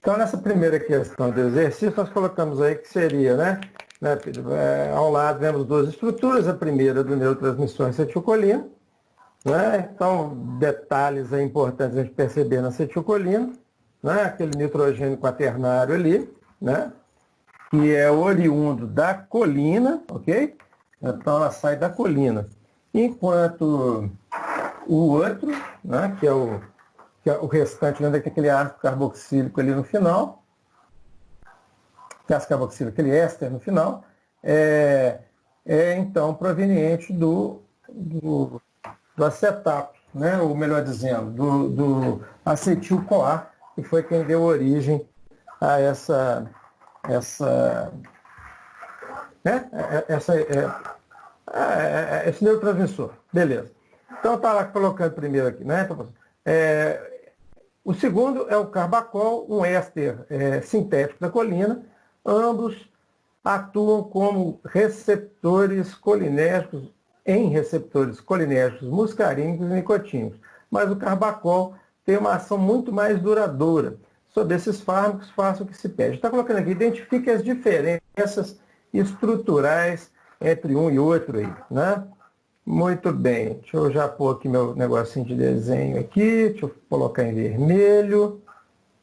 Então, nessa primeira questão do exercício, nós colocamos aí que seria, ao lado vemos duas estruturas, a primeira do neurotransmissor acetilcolina, né? Então, detalhes aí importantes a gente perceber na acetilcolina, né? Aquele nitrogênio quaternário ali, né? Que é oriundo da colina, ok? Então, ela sai da colina. Enquanto o outro, né? que é o restante, lembra que aquele ácido carboxílico ali no final, ácido carboxílico, aquele éster no final, então proveniente do acetato, né? Ou melhor dizendo, do acetil-CoA, que foi quem deu origem a esse neurotransmissor. Beleza. Então, está lá colocando primeiro aqui, né? Então, o segundo é o carbacol, um éster sintético da colina. Ambos atuam como receptores colinérgicos, em receptores colinérgicos muscarínicos e nicotínicos. Mas o carbacol tem uma ação muito mais duradoura sobre esses fármacos, faça o que se pede. Está colocando aqui, identifique as diferenças estruturais entre um e outro aí, né? Muito bem, deixa eu já pôr aqui meu negocinho de desenho aqui, deixa eu colocar em vermelho,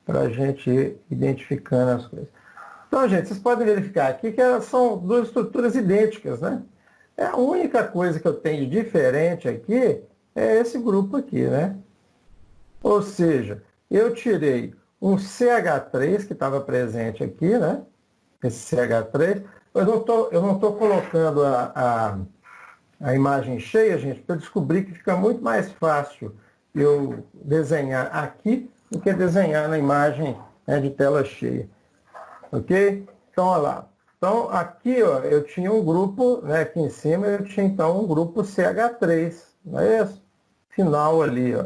para a gente ir identificando as coisas. Então, gente, vocês podem verificar aqui que elas são duas estruturas idênticas, né? A única coisa que eu tenho de diferente aqui é esse grupo aqui, né? Ou seja, eu tirei um CH3 que estava presente aqui, né? Esse CH3. Eu não tô colocando a imagem cheia, gente, para descobrir que fica muito mais fácil eu desenhar aqui do que desenhar na imagem, né, de tela cheia. Ok? Então, olha lá. Então, aqui ó, eu tinha um grupo, né, aqui em cima eu tinha então um grupo CH3, não é isso? Final ali, ó.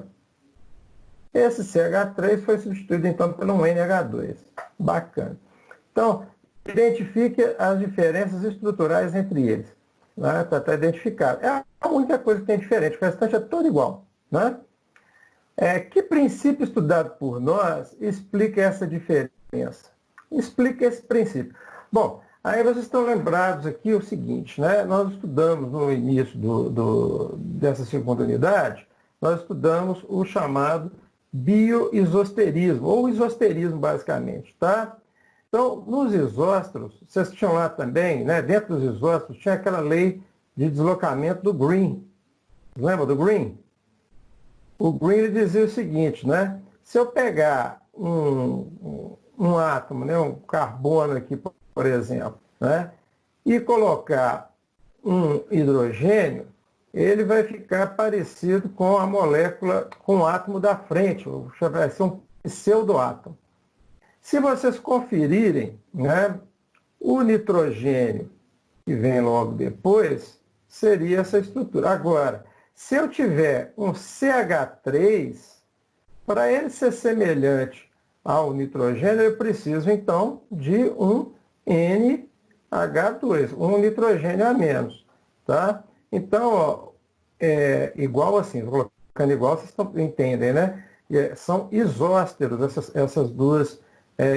Esse CH3 foi substituído então por um NH2. Bacana. Então, identifique as diferenças estruturais entre eles. Né? Tá identificado. É a única coisa que tem diferente, o restante é todo igual. Né? Que princípio estudado por nós explica essa diferença? Explica esse princípio. Bom, aí vocês estão lembrados aqui o seguinte, né? Nós estudamos no início dessa segunda unidade, nós estudamos o chamado bioisosterismo, ou isosterismo basicamente, tá? Então, nos isósteros, vocês tinham lá também, né? Dentro dos isósteros tinha aquela lei de deslocamento do Green. Lembra do Green? O Green ele dizia o seguinte, né? Se eu pegar um átomo, né? Um carbono aqui, por exemplo, né? E colocar um hidrogênio, ele vai ficar parecido com a molécula, com o átomo da frente, vai ser um pseudoátomo. Se vocês conferirem, né, o nitrogênio que vem logo depois, seria essa estrutura. Agora, se eu tiver um CH3, para ele ser semelhante ao nitrogênio, eu preciso então de um NH2, um nitrogênio a menos. Tá? Então, ó, igual assim, vou colocando igual, vocês entendem, né? São isósteros essas duas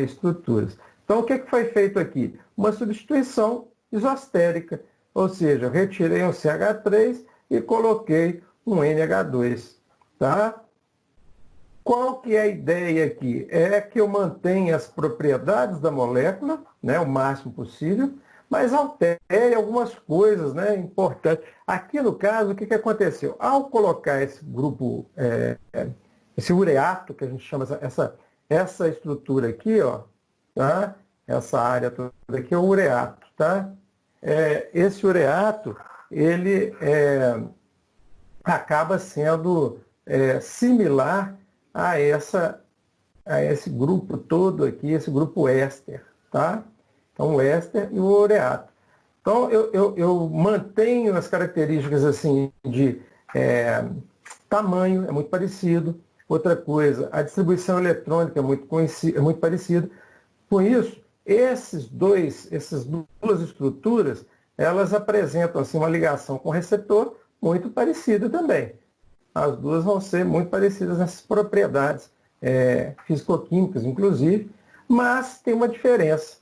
estruturas. Então, o que foi feito aqui? Uma substituição isostérica, ou seja, eu retirei um CH3 e coloquei um NH2. Tá? Qual que é a ideia aqui? É que eu mantenha as propriedades da molécula, né, o máximo possível, mas altere algumas coisas, né, importantes. Aqui, no caso, o que aconteceu? Ao colocar esse grupo, esse ureato, que a gente chama essa estrutura aqui, ó, tá? Essa área toda aqui é o ureato. Tá? Esse ureato, ele acaba sendo similar a esse grupo todo aqui, esse grupo éster. Tá? Então, o éster e o ureato. Então, eu mantenho as características assim de tamanho, é muito parecido. Outra coisa, a distribuição eletrônica é muito parecida. Com isso, essas duas estruturas, elas apresentam assim, uma ligação com o receptor muito parecida também. As duas vão ser muito parecidas nessas propriedades fisicoquímicas, inclusive. Mas tem uma diferença.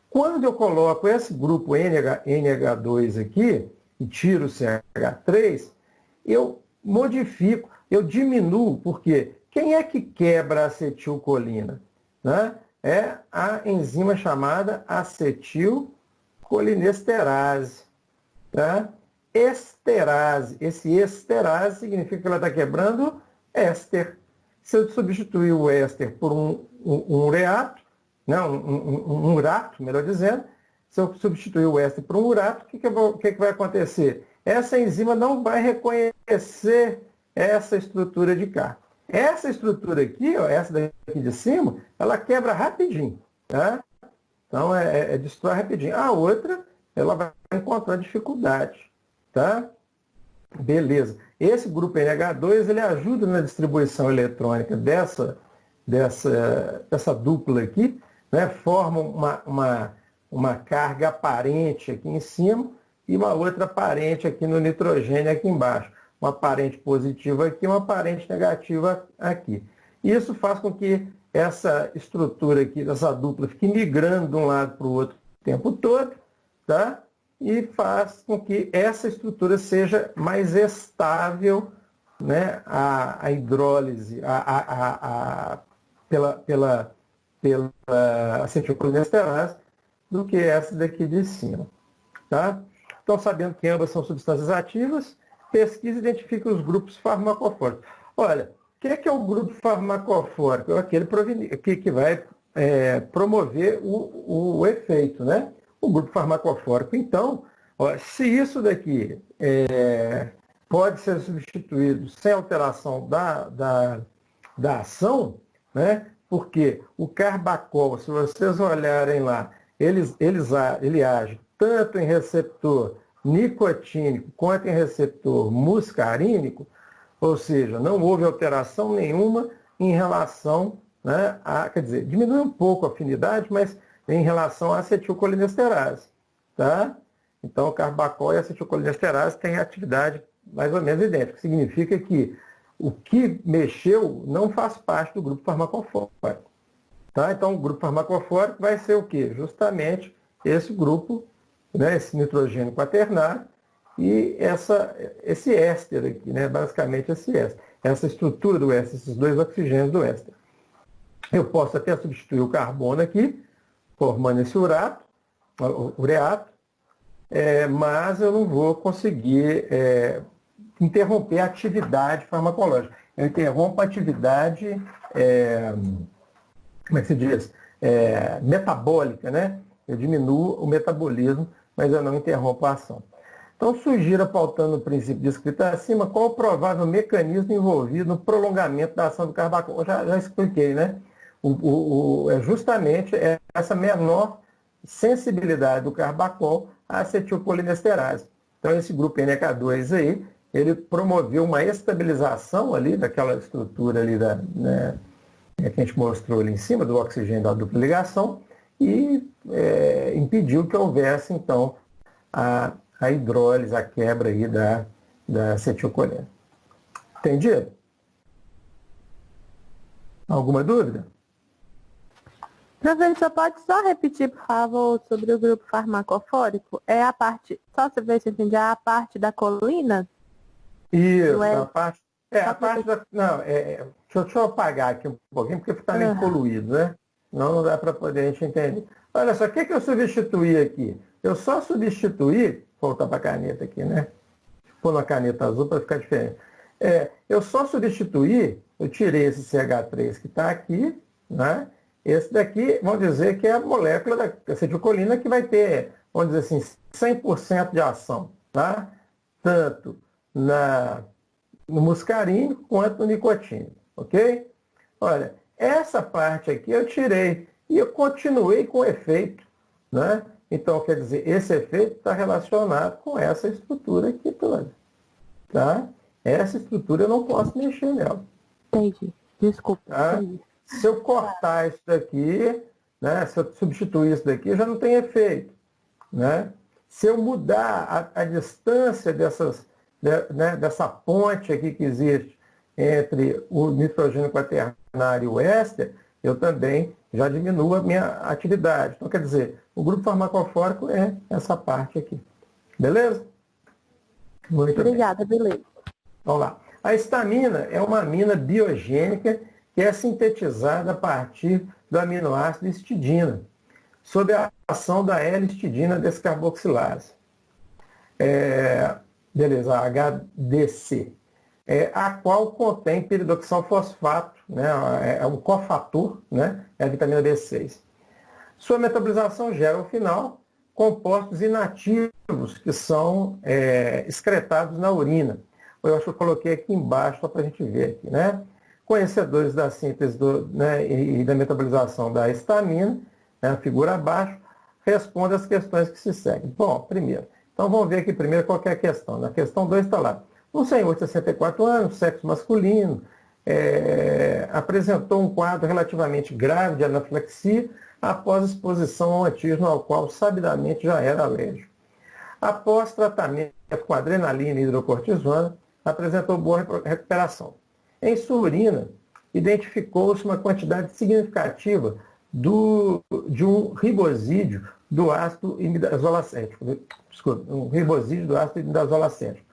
Quando eu coloco esse grupo NH2 aqui e tiro o CH3, eu modifico, eu diminuo, porque quem é que quebra a acetilcolina? Né? É a enzima chamada acetilcolinesterase. Tá? Esterase. Esse esterase significa que ela está quebrando éster. Se eu substituir o éster por um ureato, não, um urato, melhor dizendo, se eu substituir o éster por um urato, o que vai acontecer? Essa enzima não vai reconhecer essa estrutura de cá. Essa estrutura aqui, ó, essa daqui de cima, ela quebra rapidinho. Tá? Então, destrói rapidinho. A outra, ela vai encontrar dificuldade. Tá? Beleza. Esse grupo NH2, ele ajuda na distribuição eletrônica dessa dupla aqui, né? Forma uma carga aparente aqui em cima e uma outra aparente aqui no nitrogênio aqui embaixo. Uma aparente positiva aqui, uma aparente negativa aqui. Isso faz com que essa estrutura aqui, dessa dupla, fique migrando de um lado para o outro o tempo todo, tá? E faz com que essa estrutura seja mais estável, né? A hidrólise pela acetilcolinesterase do que essa daqui de cima. Tá? Então, sabendo que ambas são substâncias ativas, pesquisa e identifica os grupos farmacofóricos. Olha, o que é o grupo farmacofórico? É aquele que vai promover o efeito, né? O grupo farmacofórico. Então, ó, se isso daqui pode ser substituído sem alteração da ação, né? Porque o carbacol, se vocês olharem lá, ele age tanto em receptor nicotínico quanto em receptor muscarínico, ou seja, não houve alteração nenhuma em relação, né, quer dizer, diminui um pouco a afinidade, mas em relação à acetilcolinesterase. Tá? Então, o carbacol e a acetilcolinesterase têm atividade mais ou menos idêntica. Significa que o que mexeu não faz parte do grupo farmacofórico. Tá? Então, o grupo farmacofórico vai ser o quê? Justamente esse grupo, né, esse nitrogênio quaternário e esse éster aqui, né, basicamente esse éster. Essa estrutura do éster, esses dois oxigênios do éster. Eu posso até substituir o carbono aqui, formando esse ureato, mas eu não vou conseguir interromper a atividade farmacológica. Eu interrompo a atividade, como é que se diz? Metabólica, né? Eu diminuo o metabolismo, mas eu não interrompo a ação. Então, sugira, pautando o princípio descrito acima, qual o provável mecanismo envolvido no prolongamento da ação do carbacol. Eu já expliquei, né? Justamente essa menor sensibilidade do carbacol à acetilcolinesterase. Então, esse grupo NH2 aí, ele promoveu uma estabilização ali daquela estrutura ali que a gente mostrou ali em cima, do oxigênio da dupla ligação, e impediu que houvesse, então, a hidrólise, a quebra aí da acetilcolina. Entendido? Alguma dúvida? Professor, pode só repetir, por favor, sobre o grupo farmacofórico? É a parte, só você ver se eu entendi, a parte da colina? Isso, a parte... Não, deixa eu apagar aqui um pouquinho, porque está meio poluído, né? Não dá para poder a gente entender. Olha só, o que eu substituí aqui? Eu só substituí, vou voltar para a caneta aqui, né? Pôr na caneta azul para ficar diferente. Eu só substituí, eu tirei esse CH3 que está aqui, né? Esse daqui, vamos dizer que é a molécula da acetilcolina que vai ter, vamos dizer assim, 100% de ação, tá? Tanto no muscarínico quanto no nicotínico, ok? Olha, essa parte aqui eu tirei e eu continuei com o efeito, né? Então, quer dizer, esse efeito está relacionado com essa estrutura aqui toda, tá? Essa estrutura eu não posso mexer nela. Entendi. Desculpa. Tá? Entendi. Se eu cortar isso daqui, né? Se eu substituir isso daqui, já não tem efeito, né? Se eu mudar a distância dessa ponte aqui que existe entre o nitrogênio quaternário e o éster, eu também já diminuo a minha atividade. Então, quer dizer, o grupo farmacofórico é essa parte aqui. Beleza? Muito bem. Obrigada, beleza. Vamos lá. A histamina é uma amina biogênica que é sintetizada a partir do aminoácido histidina, sob a ação da L-histidina descarboxilase. Beleza, HDC. A qual contém piridoxal-fosfato, né, é um cofator, né, é a vitamina B6. Sua metabolização gera, ao final, compostos inativos que são excretados na urina. Eu acho que eu coloquei aqui embaixo, só para a gente ver aqui, né? Conhecedores da síntese e da metabolização da histamina, né, a figura abaixo, responde às questões que se seguem. Bom, primeiro, então vamos ver aqui primeiro qual que é a questão. Na questão 2 está lá. Um senhor de 64 anos, sexo masculino, apresentou um quadro relativamente grave de anafilaxia após exposição ao antígeno ao qual sabidamente já era alérgico. Após tratamento com adrenalina e hidrocortisona, apresentou boa recuperação. Em sua urina, identificou-se uma quantidade significativa de um ribosídeo do ácido imidazolacético. Desculpa, um ribosídeo do ácido imidazolacético.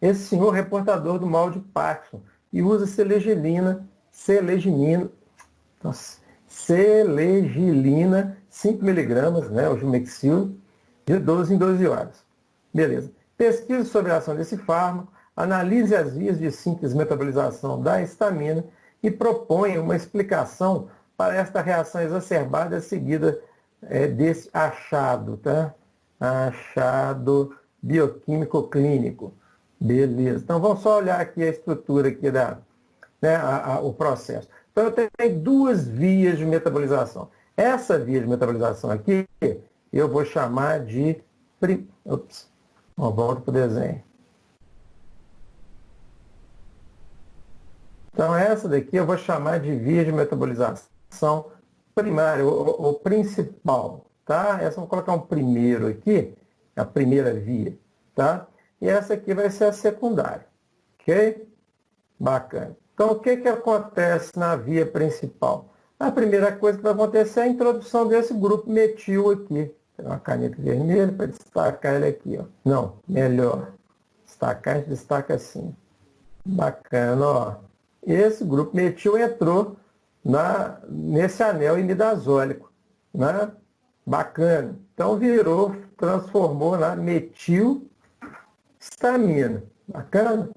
Esse senhor é portador do mal de Parkinson e usa selegilina 5 miligramas, né, o Jumexil, de 12 em 12 horas. Beleza. Pesquise sobre a ação desse fármaco, analise as vias de síntese e metabolização da histamina e proponha uma explicação para esta reação exacerbada seguida desse achado, tá? Achado bioquímico clínico. Beleza. Então vamos só olhar aqui a estrutura aqui o processo. Então eu tenho duas vias de metabolização. Essa via de metabolização aqui, eu vou chamar de... Volta para o desenho. Então essa daqui eu vou chamar de via de metabolização primária, ou principal. Tá? Essa eu vou colocar um primeiro aqui, a primeira via. Tá? E essa aqui vai ser a secundária. Ok? Bacana. Então, o que acontece na via principal? A primeira coisa que vai acontecer é a introdução desse grupo metil aqui. Tem uma caneta vermelha para destacar ele aqui. Ó. Não, melhor. Destacar, a gente destaca assim. Bacana, ó. Esse grupo metil entrou nesse anel imidazólico. Né? Bacana. Então, transformou na metilhistamina. Bacana?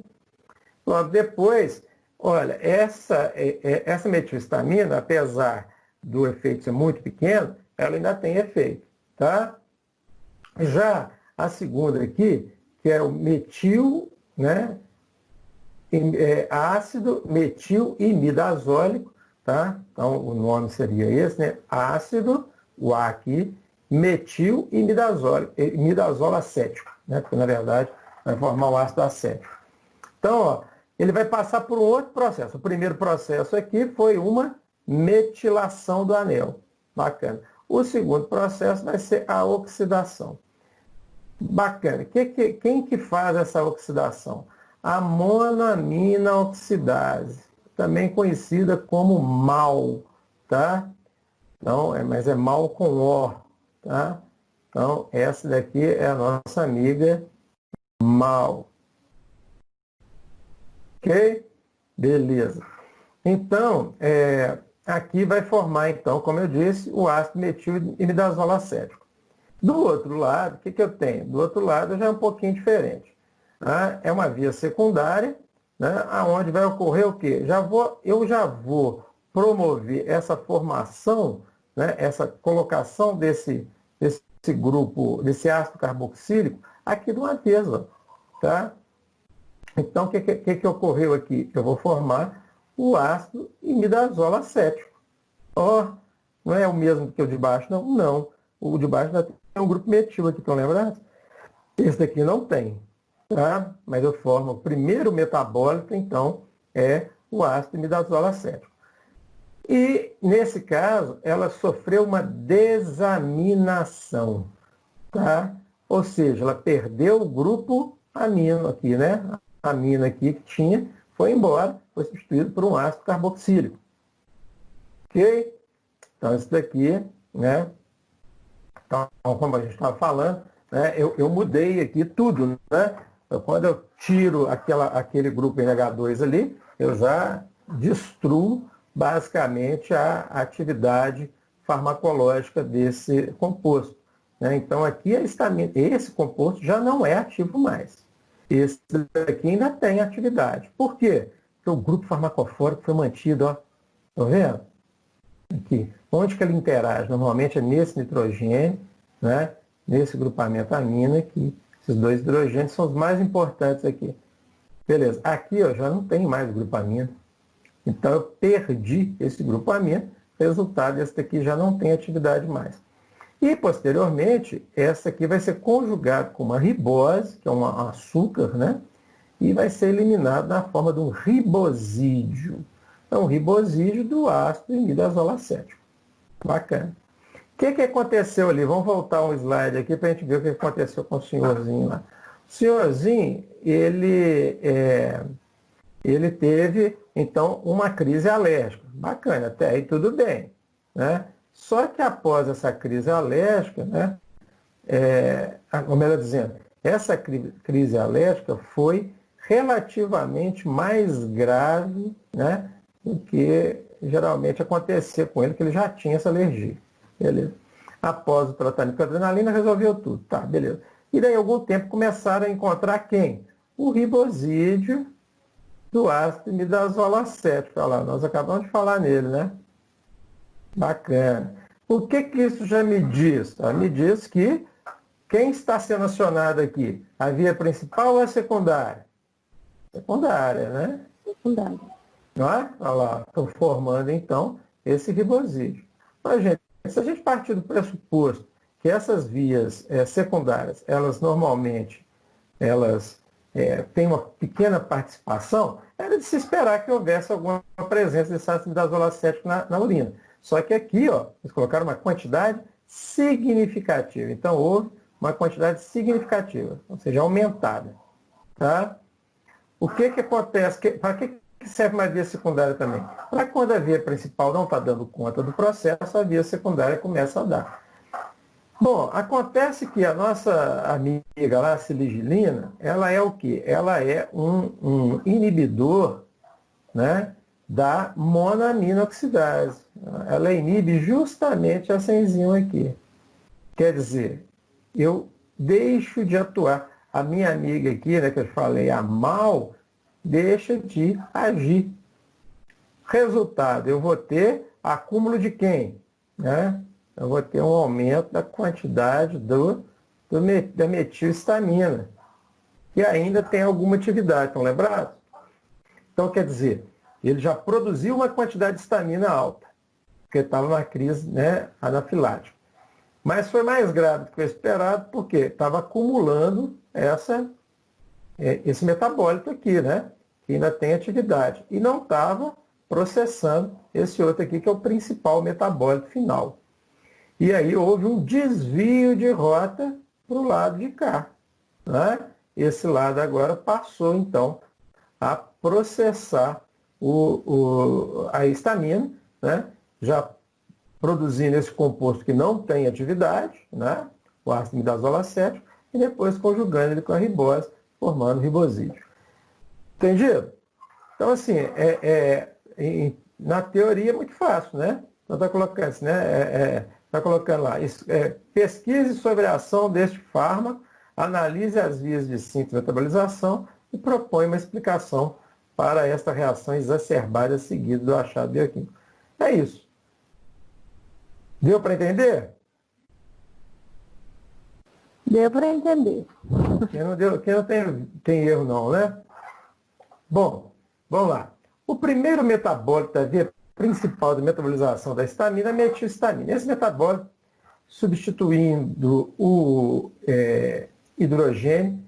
Logo depois, olha, essa metilhistamina, apesar do efeito ser muito pequeno, ela ainda tem efeito, tá? Já a segunda aqui, que é o metil, né? Ácido metil imidazólico, tá? Então, o nome seria esse, né? Ácido, o A aqui, metil imidazolo acético, né? Porque, na verdade, vai formar o ácido acético. Então, ó, ele vai passar por um outro processo. O primeiro processo aqui foi uma metilação do anel. Bacana. O segundo processo vai ser a oxidação. Bacana. Quem que faz essa oxidação? A monoamina oxidase, também conhecida como MAO, tá? Então, mas é MAO com O, tá? Então, essa daqui é a nossa amiga MAO. Ok? Beleza. Então, aqui vai formar, então, como eu disse, o ácido metil imidazolo acético. Do outro lado, o que eu tenho? Do outro lado já é um pouquinho diferente. Tá? É uma via secundária, né, onde vai ocorrer o quê? Eu já vou promover essa formação, né, essa colocação desse grupo, desse ácido carboxílico, aqui de uma vez. Ó, tá? Então, o que ocorreu aqui? Eu vou formar o ácido imidazolo acético. Ó, não é o mesmo que o de baixo, não? Não. O de baixo tem um grupo metil aqui, estão lembrados? Esse daqui não tem. Tá? Mas eu formo o primeiro metabólito, então, é o ácido imidazolo acético. E, nesse caso, ela sofreu uma desaminação. Tá? Ou seja, ela perdeu o grupo amino aqui, né? A amina aqui que tinha, foi embora, foi substituído por um ácido carboxílico. Ok? Então, isso daqui, né? Então, como a gente estava falando, né, eu mudei aqui tudo, né? Então, quando eu tiro aquele grupo NH2 ali, eu já destruo basicamente a atividade farmacológica desse composto, né? Então, aqui a histamina, esse composto já não é ativo mais. Esse daqui ainda tem atividade. Por quê? Porque o grupo farmacofórico foi mantido, ó. Estão vendo? Aqui. Onde que ele interage? Normalmente é nesse nitrogênio, né? Nesse grupamento amina aqui. Esses dois hidrogênios são os mais importantes aqui. Beleza. Aqui ó, já não tem mais grupo amina. Então eu perdi esse grupo amina. Resultado, esse daqui já não tem atividade mais. E posteriormente, essa aqui vai ser conjugada com uma ribose, que é um açúcar, né? E vai ser eliminado na forma de um ribosídeo. É um ribosídeo do ácido imidazolo acético. Bacana. O que aconteceu ali? Vamos voltar um slide aqui para a gente ver o que aconteceu com o senhorzinho lá. O senhorzinho, ele teve, então, uma crise alérgica. Bacana, até aí tudo bem, né? Só que após essa crise alérgica, né? Ou melhor dizendo, essa crise alérgica foi relativamente mais grave, né? Do que geralmente acontecia com ele, que ele já tinha essa alergia. Beleza. Após o tratamento com adrenalina, resolveu tudo. Tá, beleza. E daí, algum tempo, começaram a encontrar quem? O ribosídeo do ácido imidazolo acético. Olha lá, nós acabamos de falar nele, né? Bacana. O que isso já me diz? Me diz que quem está sendo acionado aqui? A via principal ou a secundária? Secundária, né? Secundária. Não é? Olha lá, estão formando, então, esse ribosídeo. Mas, gente, se a gente partir do pressuposto que essas vias secundárias, elas normalmente, têm uma pequena participação, era de se esperar que houvesse alguma presença desse ácido imidazolo acético na urina. Só que aqui, ó, eles colocaram uma quantidade significativa. Então, houve uma quantidade significativa, ou seja, aumentada. Tá? O que acontece? Para que serve uma via secundária também? Para quando a via principal não está dando conta do processo, a via secundária começa a dar. Bom, acontece que a nossa amiga lá, a siligilina, ela é o quê? Ela é um inibidor, né, da monoaminoxidase. Ela inibe justamente essa enzima aqui. Quer dizer, eu deixo de atuar. A minha amiga aqui, né, que eu falei, a MAL, deixa de agir. Resultado, eu vou ter acúmulo de quem? Né? Eu vou ter um aumento da quantidade da metilhistamina, que ainda tem alguma atividade, estão lembrados? Então, quer dizer, ele já produziu uma quantidade de histamina alta, porque estava numa crise, né, anafilática. Mas foi mais grave do que o esperado, porque estava acumulando esse metabólito aqui, né? Que ainda tem atividade. E não estava processando esse outro aqui, que é o principal metabólito final. E aí houve um desvio de rota para o lado de cá. Né? Esse lado agora passou, então, a processar a histamina, né? Já produzindo esse composto que não tem atividade, né? O ácido imidazolo acético, e depois conjugando ele com a ribose, formando ribosídeo. Entendido? Então, assim, na teoria é muito fácil, né? Então, está colocando, assim, né? Tá colocando lá, pesquise sobre a ação deste fármaco, analise as vias de síntese e metabolização e propõe uma explicação para esta reação exacerbada seguida do achado bioquímico. É isso. Deu para entender? Deu para entender. Quem não tem erro não, né? Bom, vamos lá. O primeiro metabólito da via principal de metabolização da histamina é a metilhistamina. Esse metabólito, substituindo o hidrogênio,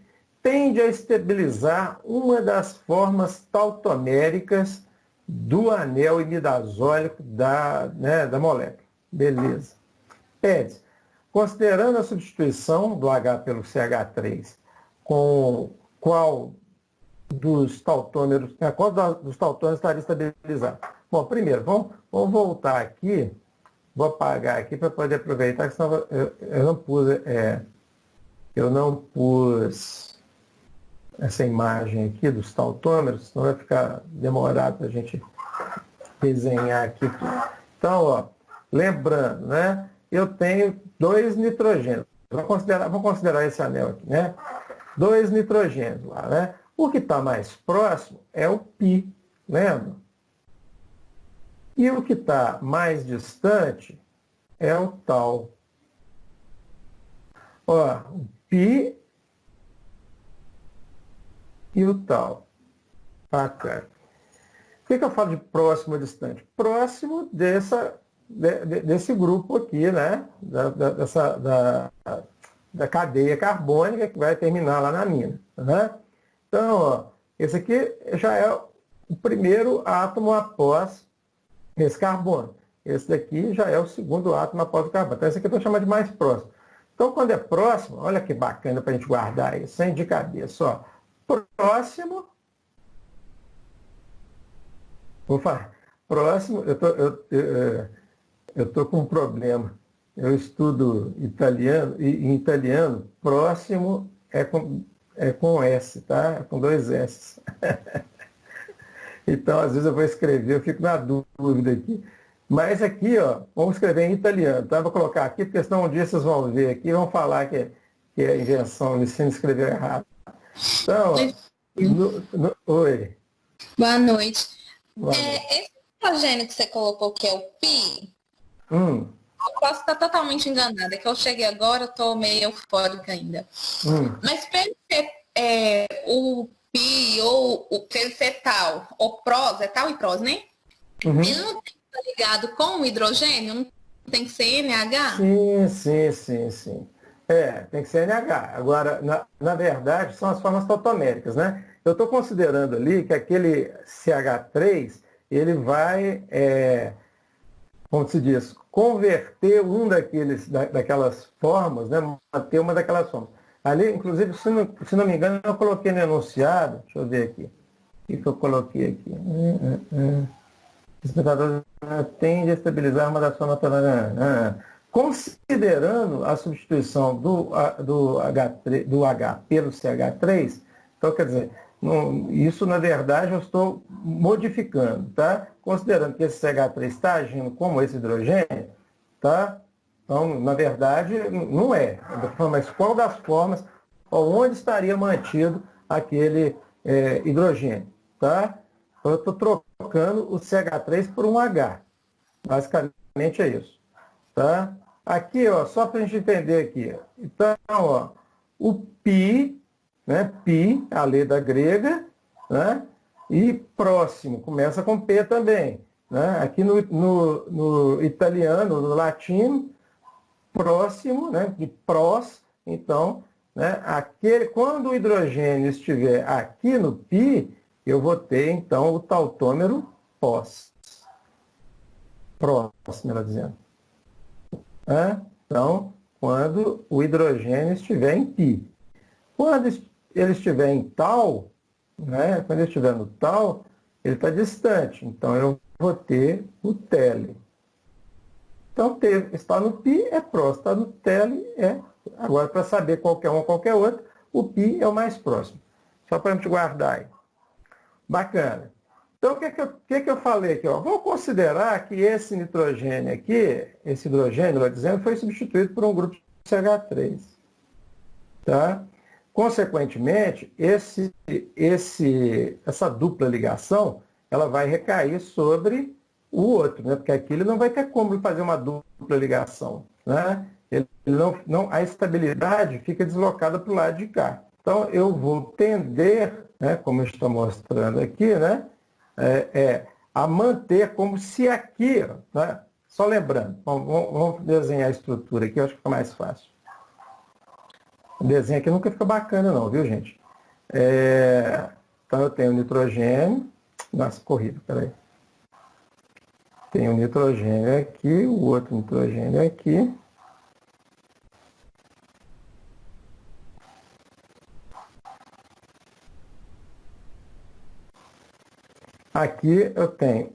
tende a estabilizar uma das formas tautoméricas do anel imidazólico da molécula. Beleza. Pede, considerando a substituição do H pelo CH3 com qual dos tautômeros estaria estabilizado? Bom, primeiro, vamos voltar aqui. Vou apagar aqui para poder aproveitar, que senão eu não pus essa imagem aqui dos tautômeros, senão vai ficar demorado para a gente desenhar aqui tudo. Então, ó, lembrando, né? Eu tenho 2 nitrogênios. Vamos considerar esse anel aqui, né? 2 nitrogênios lá, né? O que está mais próximo é o π, lembra? E o que está mais distante é o tal. Ó, o π e o tal. Bacana. Por que eu falo de próximo ou distante? Próximo desse grupo aqui, né? Da cadeia carbônica que vai terminar lá na mina. Né? Então, ó, esse aqui já é o primeiro átomo após esse carbono. Esse daqui já é o segundo átomo após o carbono. Então, esse aqui eu estou chamando de mais próximo. Então, quando é próximo, olha que bacana para a gente guardar isso, hein, de cabeça. Ó. Próximo. Vou falar. Próximo, eu tô com um problema. Eu estudo italiano, e em italiano, próximo é com S, tá? É com 2 S. Então, às vezes eu vou escrever, eu fico na dúvida aqui. Mas aqui, ó, vamos escrever em italiano, tá? Vou colocar aqui, porque senão um dia vocês vão ver aqui e vão falar que é invenção, me ensina a escrever errado. Então, ó, oi. Boa noite. Esse nitrogênio que você colocou, que é o π, eu posso estar totalmente enganada, é que eu cheguei agora, eu estou meio eufórica ainda. Mas pelo que o π ou o tal, ou prós, é tal e prós, né? Ele não tem que estar ligado com o hidrogênio? Não tem que ser NH? Sim. Tem que ser NH. Agora, na verdade, são as formas tautoméricas, né? Eu estou considerando ali que aquele CH3, ele vai, como se diz, converter daquelas formas, né? Manter uma daquelas formas. Ali, inclusive, se não me engano, eu coloquei no enunciado, deixa eu ver aqui, o que eu coloquei aqui? Espectador tende a estabilizar uma das formas. Considerando a substituição do H pelo CH3, então, quer dizer, isso, na verdade, eu estou modificando, tá? Considerando que esse CH3 está agindo como esse hidrogênio, tá? Então, na verdade, não é. Mas qual das formas, onde estaria mantido aquele hidrogênio, tá? Então, eu estou trocando o CH3 por um H. Basicamente é isso. Tá? Aqui, ó, só para a gente entender aqui. Então, ó, o π, né? Π, a letra grega, né? E próximo, começa com P também. Né? Aqui no italiano, no latino, próximo, né? De prós, então, né? Quando o hidrogênio estiver aqui no π, eu vou ter, então, o tautômero pós. Próximo, ela dizendo. Então, quando o hidrogênio estiver em π. Quando ele estiver em tal, né? Quando ele estiver no tal, ele está distante. Então, eu vou ter o tele. Então, está no π é próximo, está no tele é. Agora, para saber qualquer um ou qualquer outro, o π é o mais próximo. Só para a gente guardar aí. Bacana. Então, o que eu falei aqui? Ó? Vou considerar que esse nitrogênio aqui, esse hidrogênio, lá dizendo, foi substituído por um grupo de CH3. Tá? Consequentemente, essa dupla ligação, ela vai recair sobre o outro, né? Porque aqui ele não vai ter como fazer uma dupla ligação. Né? A estabilidade fica deslocada para o lado de cá. Então, eu vou tender, né, como eu estou mostrando aqui, né, a manter como se aqui, né, só lembrando, vamos desenhar a estrutura aqui, eu acho que fica mais fácil. O desenho aqui nunca fica bacana não, viu, gente? Então, eu tenho nitrogênio, nossa, corrido, peraí. Tem um nitrogênio aqui, o outro nitrogênio aqui. Aqui eu tenho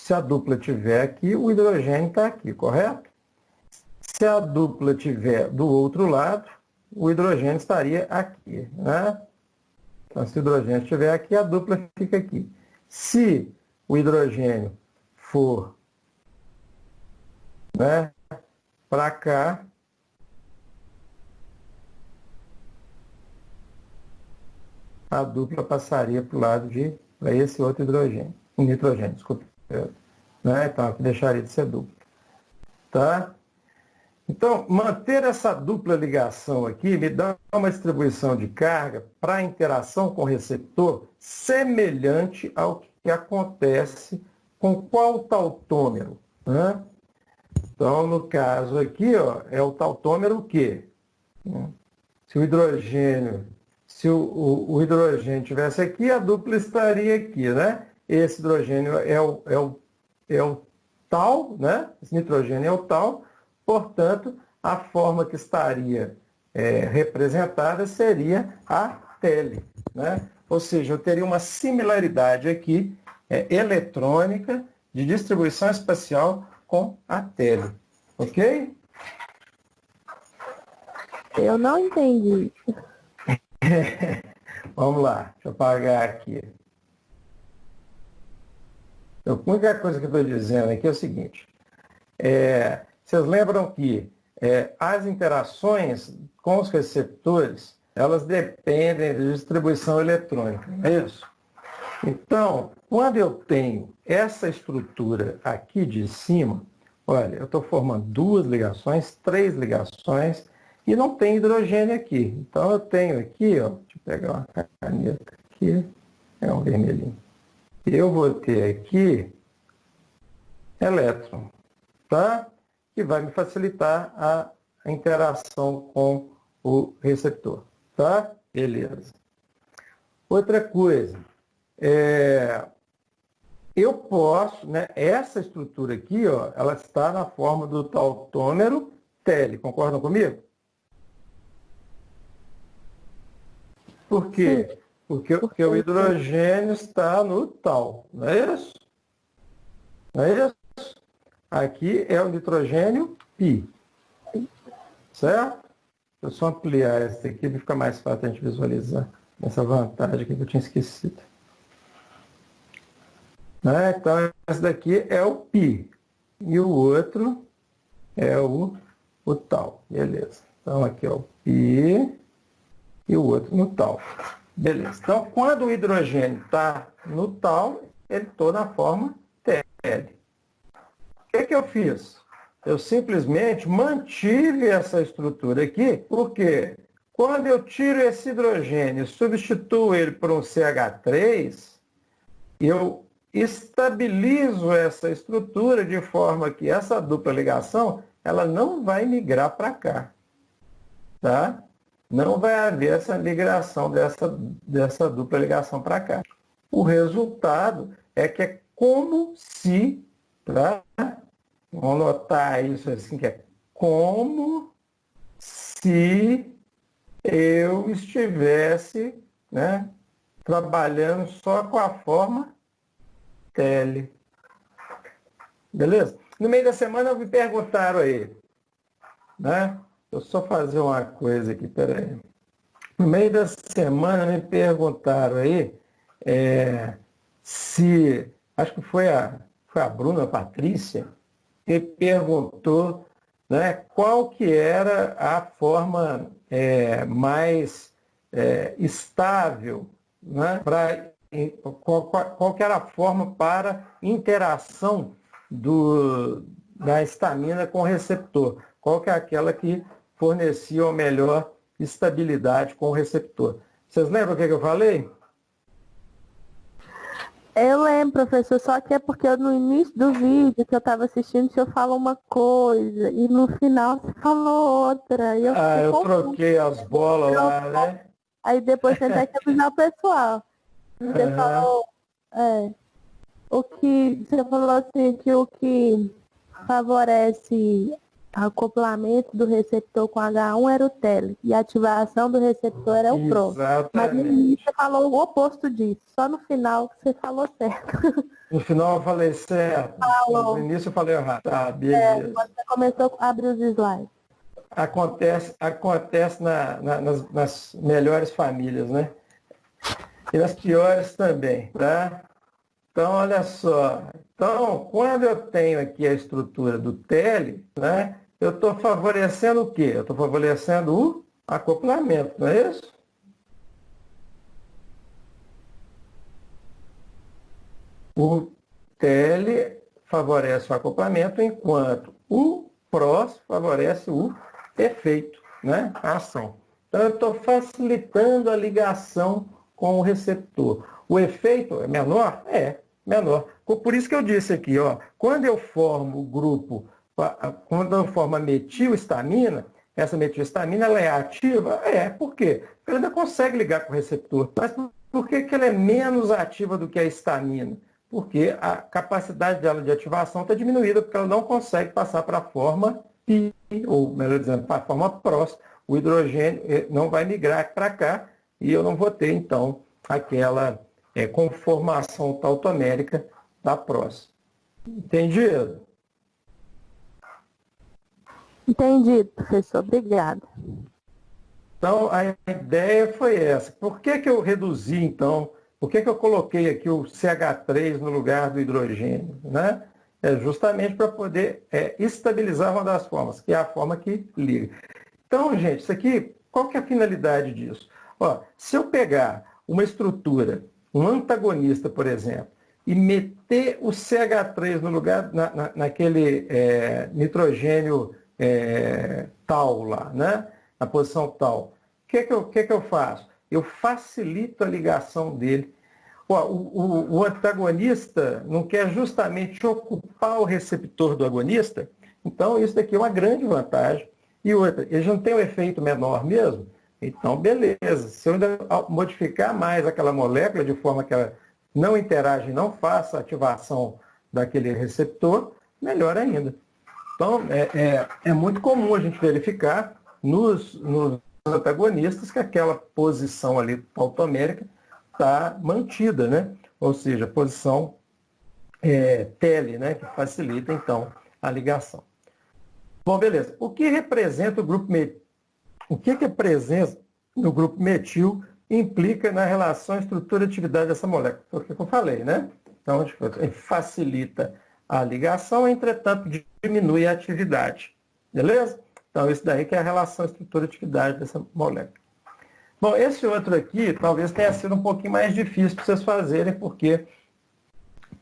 Se a dupla estiver aqui, o hidrogênio está aqui, correto? Se a dupla estiver do outro lado, o hidrogênio estaria aqui, né? Então, se o hidrogênio estiver aqui, a dupla fica aqui. Se o hidrogênio for, né, para cá, a dupla passaria para o lado para esse outro hidrogênio, nitrogênio, desculpa. Né? Então, aqui deixaria de ser dupla. Tá? Então, manter essa dupla ligação aqui me dá uma distribuição de carga para a interação com o receptor semelhante ao que acontece com qual tautômero? Né? Então, no caso aqui, ó, é o tautômero o quê? Se o hidrogênio, o hidrogênio estivesse aqui, a dupla estaria aqui, né? Esse hidrogênio é o tal, né? Esse nitrogênio é o tal, portanto, a forma que estaria representada seria a tele, né? Ou seja, eu teria uma similaridade aqui eletrônica de distribuição espacial com a tele, ok? Eu não entendi. Vamos lá, deixa eu apagar aqui. A única coisa que eu estou dizendo aqui é o seguinte. Vocês lembram que as interações com os receptores, elas dependem de distribuição eletrônica, não é isso? Então, quando eu tenho essa estrutura aqui de cima, olha, eu estou formando 2 ligações, 3 ligações, e não tem hidrogênio aqui. Então, eu tenho aqui, ó, deixa eu pegar uma caneta aqui, é um vermelhinho. Eu vou ter aqui elétron, tá? Que vai me facilitar a interação com o receptor, tá? Beleza. Outra coisa, eu posso, né, essa estrutura aqui, ó, ela está na forma do tautômero tele, concordam comigo? Por quê? Sim. Porque o hidrogênio está no tal, não é isso? Não é isso? Aqui é o nitrogênio π. Certo? Deixa eu só ampliar essa aqui para ficar mais fácil a gente visualizar essa vantagem aqui que eu tinha esquecido. Né? Então, esse daqui é o π. E o outro é o tal. Beleza. Então, aqui é o π e o outro no tal. Beleza. Então, quando o hidrogênio está no tal, ele está na forma tele. O que eu fiz? Eu simplesmente mantive essa estrutura aqui, porque quando eu tiro esse hidrogênio e substituo ele por um CH3, eu estabilizo essa estrutura de forma que essa dupla ligação ela não vai migrar para cá. Tá? Não vai haver essa migração dessa dupla ligação para cá. O resultado é que é como se, tá? Vamos notar isso assim, que é como se eu estivesse, né, trabalhando só com a forma tele. Beleza? No meio da semana me perguntaram aí, né? Deixa eu só fazer uma coisa aqui, peraí. No meio da semana me perguntaram aí acho que foi a Bruna, a Patrícia, que perguntou, né, qual que era a forma mais estável, né, qual que era a forma para interação da histamina com o receptor. Qual que é aquela que fornecia a melhor estabilidade com o receptor. Vocês lembram o que eu falei? Eu lembro, professor, só que é porque no início do vídeo que eu estava assistindo, o senhor falou uma coisa e no final você falou outra. E eu troquei as bolas lá, né? Aí depois tentei avisar o pessoal. Você falou, você falou assim, que o que favorece Acoplamento do receptor com H1 era o tele e a ativação do receptor era o PRO. Mas no início você falou o oposto disso, só no final você falou certo. No final eu falei certo, Falou. no início eu falei errado. Tá, beleza. Quando você começou a abrir os slides. Acontece nas melhores famílias, né? E nas piores também, tá? Então, olha só. Então, quando eu tenho aqui a estrutura do tele, né? Eu estou favorecendo o quê? Eu estou favorecendo o acoplamento, não é isso? O tele favorece o acoplamento, enquanto o PROS favorece o efeito, né? A ação. Então, eu estou facilitando a ligação com o receptor. O efeito é menor? É, menor. Por isso que eu disse aqui, ó, quando eu formo o grupo, quando eu formo a metilhistamina, essa metilhistamina ela é ativa? É, por quê? Porque ela ainda consegue ligar com o receptor. Mas por que ela é menos ativa do que a histamina? Porque a capacidade dela de ativação está diminuída, porque ela não consegue passar para a forma pi, ou melhor dizendo, para a forma PROS. O hidrogênio não vai migrar para cá e eu não vou ter, então, aquela conformação tautomérica da PROS. Entendido? Entendi, professor. Obrigada. Então, a ideia foi essa. Por que eu reduzi, então, por que eu coloquei aqui o CH3 no lugar do hidrogênio? Né? É justamente para poder estabilizar uma das formas, que é a forma que liga. Então, gente, isso aqui, qual que é a finalidade disso? Ó, se eu pegar uma estrutura, um antagonista, por exemplo, e meter o CH3 no lugar, naquele nitrogênio tal lá, né? Na posição tal, o que eu faço? Eu facilito a ligação dele. Ó, o antagonista não quer justamente ocupar o receptor do agonista, então isso daqui é uma grande vantagem. E outra, ele não tem um efeito menor mesmo? Então, beleza. Se eu ainda modificar mais aquela molécula de forma que ela não interage, não faça a ativação daquele receptor, melhor ainda. Então, é muito comum a gente verificar nos antagonistas que aquela posição ali tautomérica está mantida, né? Ou seja, posição tele, né? Que facilita, então, a ligação. Bom, beleza. O que representa o grupo metil? O que a presença no grupo metil implica na relação estrutura-atividade dessa molécula? Foi o que eu falei, né? Então, a gente facilita a ligação, entretanto, diminui a atividade. Beleza? Então, isso daí que é a relação estrutura-atividade dessa molécula. Bom, esse outro aqui talvez tenha sido um pouquinho mais difícil para vocês fazerem, porque,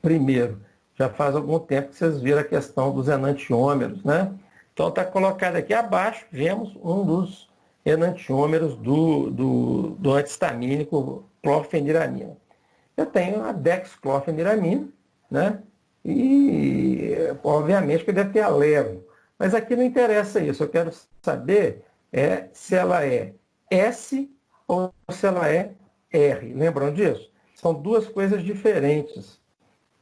primeiro, já faz algum tempo que vocês viram a questão dos enantiômeros, né? Então, está colocado aqui abaixo, vemos um dos enantiômeros do antihistamínico clorfeniramina. Eu tenho a dexclorfeniramina, né? E, obviamente, que deve ter a levo. Mas aqui não interessa isso. Eu quero saber se ela é S ou se ela é R. Lembram disso? São duas coisas diferentes,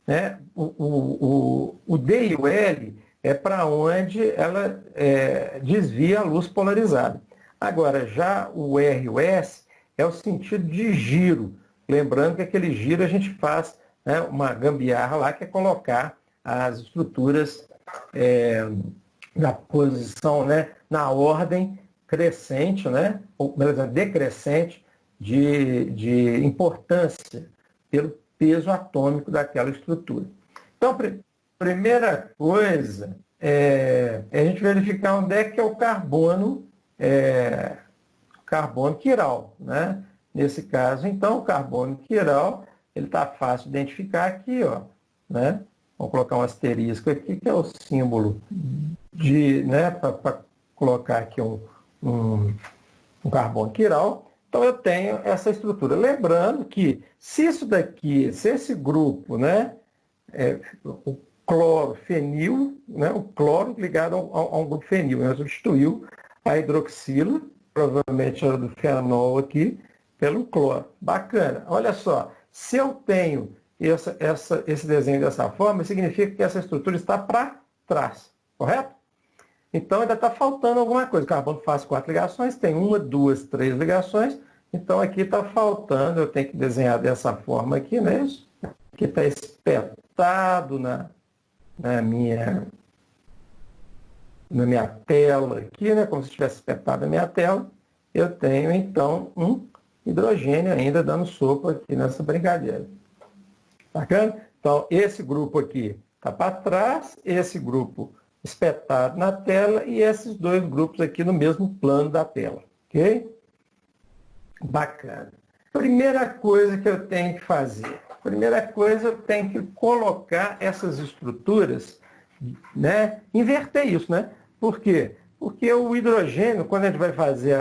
né? O D e o L é para onde ela desvia a luz polarizada. Agora, já o R e o S é o sentido de giro. Lembrando que aquele giro a gente faz, né, uma gambiarra lá, que é colocar as estruturas na posição, né, na ordem crescente, né, ou melhor, decrescente de importância pelo peso atômico daquela estrutura. Então, primeira coisa é a gente verificar onde é que é o carbono quiral, né? Nesse caso, então, o carbono quiral, ele está fácil de identificar aqui, ó, né? Vamos colocar um asterisco aqui, que é o símbolo né, para colocar aqui um carbono quiral. Então, eu tenho essa estrutura. Lembrando que se esse grupo, né, o clorofenil, né, o cloro ligado a um grupo fenil, né, substituiu a hidroxila, provavelmente era do fenol aqui, pelo cloro. Bacana. Olha só, se eu tenho esse desenho dessa forma, significa que essa estrutura está para trás, correto? Então ainda está faltando alguma coisa. O carbono faz 4 ligações, tem 1, 2, 3 ligações. Então aqui está faltando, eu tenho que desenhar dessa forma aqui, né? Isso aqui está espetado na minha tela aqui, né? Como se tivesse espetado na minha tela. Eu tenho então um hidrogênio ainda dando sopa aqui nessa brincadeira. Bacana? Então esse grupo aqui está para trás, esse grupo espetado na tela e esses dois grupos aqui no mesmo plano da tela. Ok? Bacana. Primeira coisa que eu tenho que fazer. Primeira coisa, eu tenho que colocar essas estruturas, né? Inverter isso, né? Por quê? Porque o hidrogênio, quando a gente vai fazer,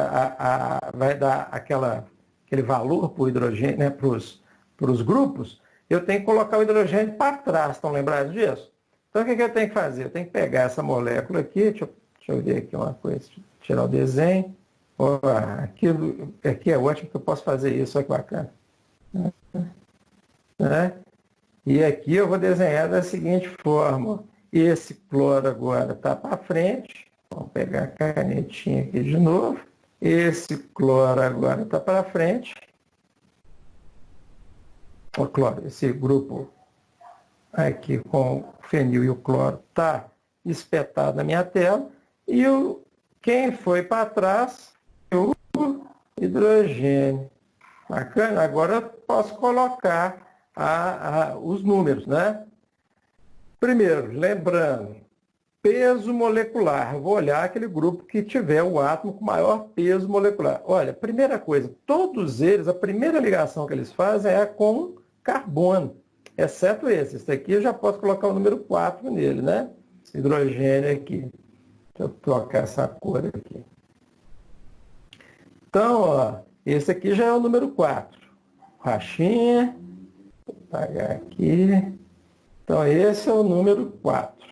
vai dar aquele valor para o hidrogênio, né? Para os grupos, eu tenho que colocar o hidrogênio para trás. Estão lembrados disso? Então, o que eu tenho que fazer? Eu tenho que pegar essa molécula aqui, deixa eu ver aqui uma coisa, tirar o desenho. Oh, aqui é ótimo que eu posso fazer isso, olha que bacana. Né? E aqui eu vou desenhar da seguinte forma. Esse cloro agora está para frente. Vamos pegar a canetinha aqui de novo. Esse cloro agora está para frente. O cloro, esse grupo aqui com o fenil e o cloro está espetado na minha tela. E quem foi para trás é o hidrogênio. Bacana? Agora eu posso colocar os números, né? Primeiro, lembrando, peso molecular. Eu vou olhar aquele grupo que tiver o átomo com maior peso molecular. Olha, primeira coisa, todos eles, a primeira ligação que eles fazem é com carbono, exceto esse. Esse aqui eu já posso colocar o número 4 nele, né? Esse hidrogênio aqui. Deixa eu trocar essa cor aqui. Então, ó, esse aqui já é o número 4. Rachinha. Vou apagar aqui. Então, esse é o número 4.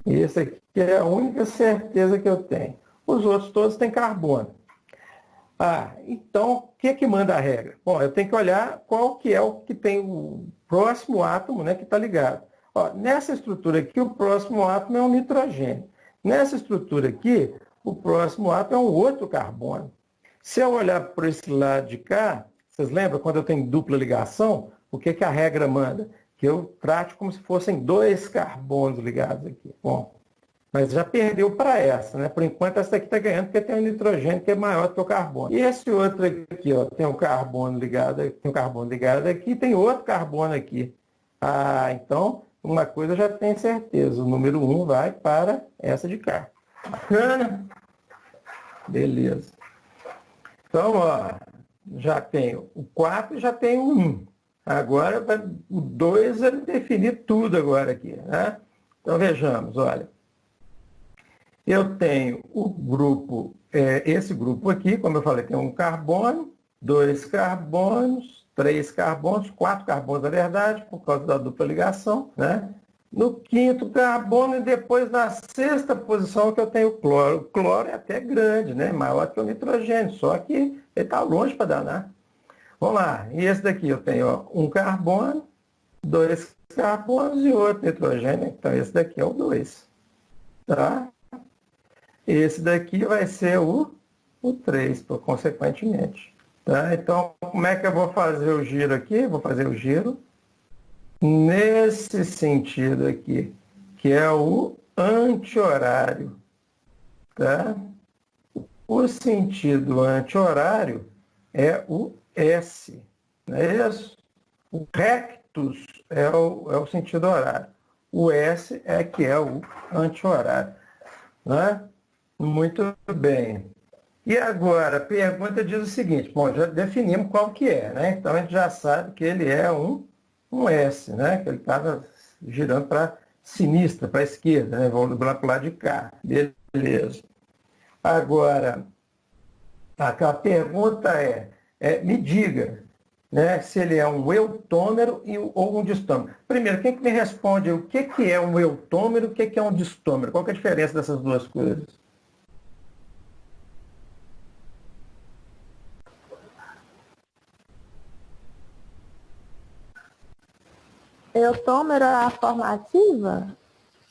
Esse aqui é a única certeza que eu tenho. Os outros todos têm carbono. Então, o que é que manda a regra? Bom, eu tenho que olhar qual que é o que tem o próximo átomo, né, que está ligado. Ó, nessa estrutura aqui, o próximo átomo é um nitrogênio. Nessa estrutura aqui, o próximo átomo é um outro carbono. Se eu olhar por esse lado de cá, vocês lembram quando eu tenho dupla ligação? O que que a regra manda? Que eu trate como se fossem 2 carbonos ligados aqui. Bom, mas já perdeu para essa, né? Por enquanto essa aqui está ganhando porque tem um nitrogênio que é maior do que o carbono. E esse outro aqui, ó, tem um carbono ligado aqui, tem outro carbono aqui. Então, uma coisa eu já tenho certeza, o número 1 vai para essa de cá. Bacana? Beleza. Então, ó, já tenho o 4 e já tenho o 1. Agora, o 2 vai definir tudo agora aqui, né? Então, vejamos, olha. Eu tenho o grupo, esse grupo aqui, como eu falei, tem um carbono, 2 carbonos, 3 carbonos, 4 carbonos, na verdade, por causa da dupla ligação, né? No 5º carbono e depois na 6ª posição que eu tenho o cloro. O cloro é até grande, né? Maior que o nitrogênio, só que ele está longe para danar. Vamos lá, e esse daqui eu tenho, ó, um carbono, 2 carbonos e outro nitrogênio. Então esse daqui é o 2. Tá? Esse daqui vai ser o 3, consequentemente. Tá? Então, como é que eu vou fazer o giro aqui? Vou fazer o giro nesse sentido aqui, que é o anti-horário. Tá? O sentido anti-horário é o S. Não é isso? O rectus é o sentido horário. O S é que é o anti-horário. Né? Muito bem. E agora, a pergunta diz o seguinte, bom, já definimos qual que é, né? Então a gente já sabe que ele é um S, né? Que ele estava girando para sinistra, para a esquerda, né? Vamos lá para o lado de cá. Beleza. Agora, a pergunta me diga, né, se ele é um eutômero ou um distômero. Primeiro, quem que me responde o que é um eutômero e o que é um distômero? Qual que é a diferença dessas duas coisas? Eutômero é a forma ativa?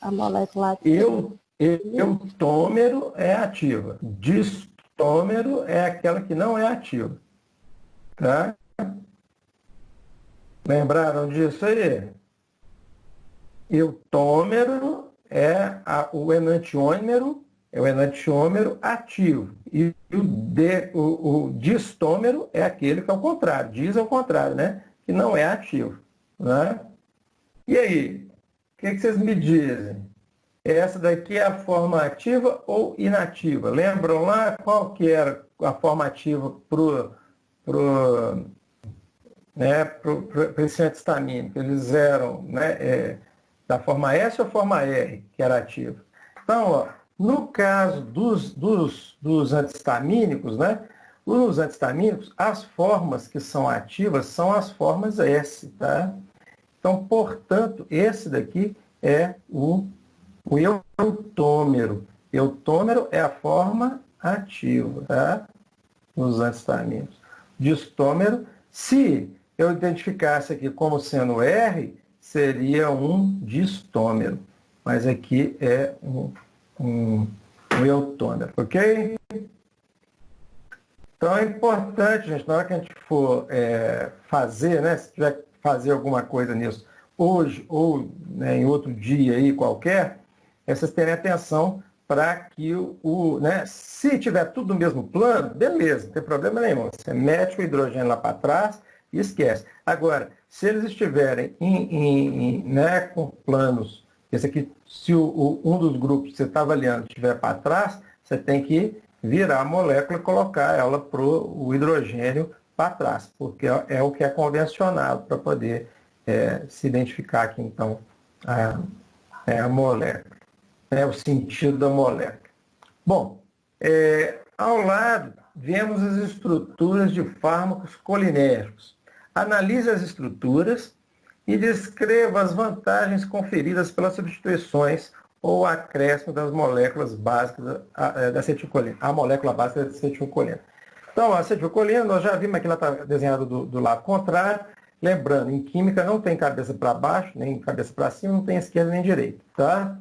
A molécula ativa. Eutômero é ativa. Distômero é aquela que não é ativa. Tá? Lembraram disso aí? Eutômero é o enantiômero, é o enantiômero ativo. E o distômero é aquele que é o contrário, diz ao contrário, né? Que não é ativo. Né? E aí, o que vocês me dizem? Essa daqui é a forma ativa ou inativa? Lembram lá qual que era a forma ativa para esse antihistamínico? Eles eram, né, da forma S ou forma R, que era ativa? Então, ó, no caso dos antihistamínicos, né, os antihistamínicos, as formas que são ativas são as formas S, tá? Então, portanto, esse daqui é o eutômero. Eutômero é a forma ativa, tá? Nos antihistamínicos. Distômero, se eu identificasse aqui como sendo R, seria um distômero. Mas aqui é um eutômero, ok? Então é importante, gente, na hora que a gente for fazer, né, se tiver que fazer alguma coisa nisso hoje ou, né, em outro dia aí qualquer, vocês terem atenção para que né, se tiver tudo no mesmo plano, beleza, não tem problema nenhum. Você mete o hidrogênio lá para trás e esquece. Agora, se eles estiverem né, com planos, esse aqui, se um dos grupos que você está avaliando estiver para trás, você tem que virar a molécula e colocar ela para o hidrogênio para trás, porque é o que é convencionado para poder se identificar aqui, então, a molécula, o sentido da molécula. Bom, ao lado, vemos as estruturas de fármacos colinérgicos. Analise as estruturas e descreva as vantagens conferidas pelas substituições ou acréscimo das moléculas básicas da acetilcolina, a molécula básica da acetilcolina. Então, a acetilcolina, nós já vimos aqui, ela está desenhada do lado contrário. Lembrando, em química não tem cabeça para baixo, nem cabeça para cima, não tem esquerda nem direita, tá?